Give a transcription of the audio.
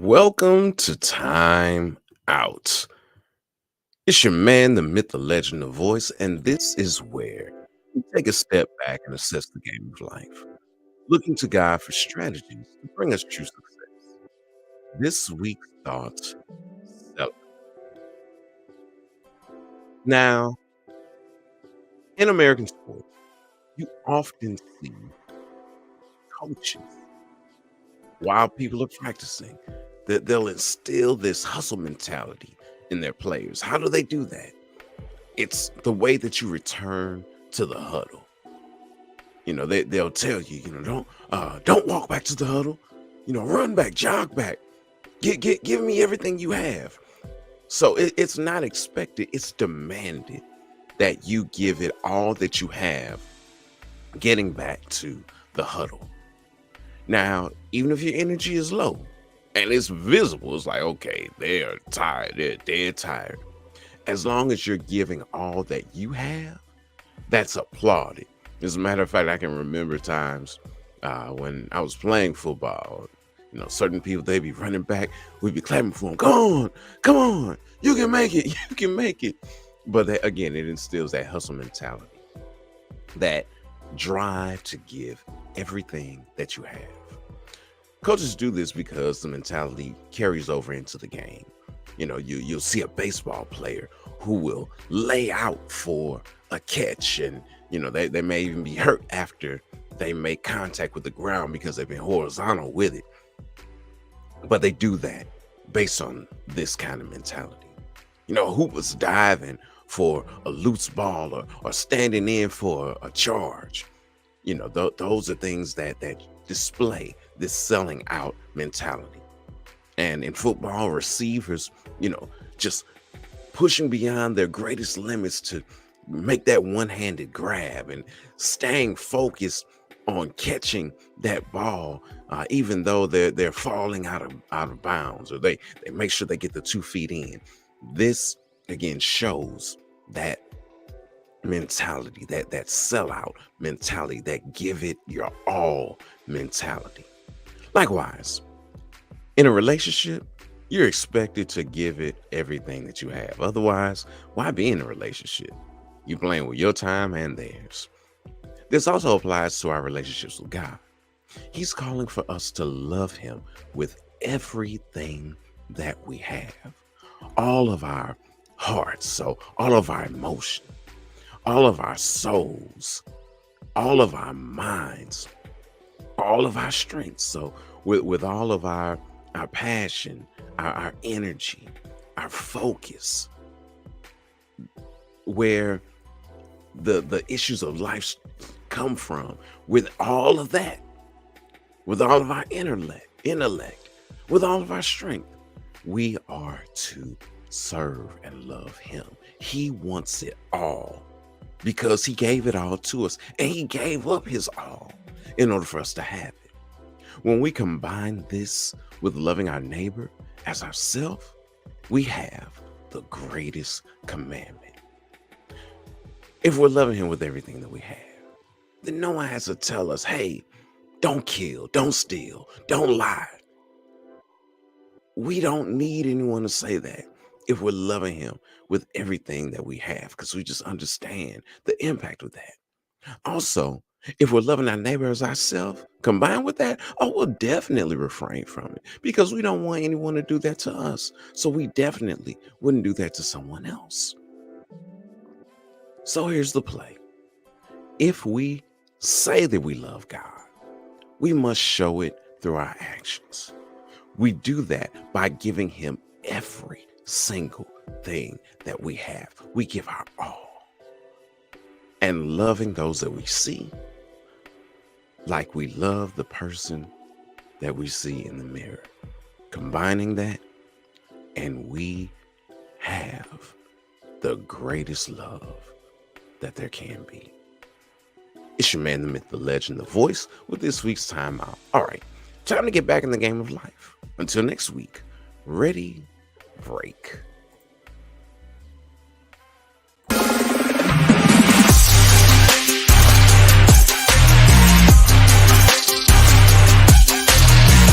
Welcome to Time Out. It's your man, the myth, the legend, the voice, and this is where we take a step back and assess the game of life, looking to God for strategies to bring us true success. This week's thoughts. So, now, in American sports, you often see coaches while people are practicing that they'll instill this hustle mentality in their players. How do they do that? It's the way that you return to the huddle. They'll tell you, don't walk back to the huddle. Run back, jog back, give me everything you have. So it's not expected, it's demanded that you give it all that you have, getting back to the huddle. Now, even if your energy is low and it's visible, it's like, okay, they are tired, they're dead tired. As long as you're giving all that you have, that's applauded. As a matter of fact, I can remember times when I was playing football. Certain people, they'd be running back, we'd be clapping for them. Come on, you can make it, you can make it. But that, again, it instills that hustle mentality, that drive to give everything that you have. Coaches do this because the mentality carries over into the game. You'll see a baseball player who will lay out for a catch, and they may even be hurt after they make contact with the ground because they've been horizontal with it. But they do that based on this kind of mentality. Hoopers diving for a loose ball, or standing in for a charge. Those are things that display this selling out mentality. And in football, receivers, just pushing beyond their greatest limits to make that one-handed grab and staying focused on catching that ball, even though they're falling out of bounds, or they make sure they get the 2 feet in. This again shows that mentality, that sellout mentality, that give it your all mentality. Likewise, in a relationship, you're expected to give it everything that you have. Otherwise, why be in a relationship? You're playing with your time and theirs. This also applies to our relationships with God. He's calling for us to love him with everything that we have, all of our hearts, so all of our emotion, all of our souls, all of our minds, all of our strengths. So with all of our passion, our energy, our focus, where the issues of life come from, with all of that, with all of our intellect, with all of our strength, we are to serve and love him. He wants it all because he gave it all to us, and he gave up his all in order for us to have it. When we combine this with loving our neighbor as ourselves, we have the greatest commandment. If we're loving him with everything that we have, then no one has to tell us, hey, don't kill, don't steal, don't lie. We don't need anyone to say that if we're loving him with everything that we have, because we just understand the impact of that. Also, if we're loving our neighbor as ourselves, combined with that, we'll definitely refrain from it because we don't want anyone to do that to us. So we definitely wouldn't do that to someone else. So here's the play. If we say that we love God, we must show it through our actions. We do that by giving him every single thing that we have. We give our all, and loving those that we see like we love the person that we see in the mirror. Combining that, and we have the greatest love that there can be. It's your man, the myth, the legend, the voice, with this week's timeout. All right, time to get back in the game of life. Until next week, ready, break.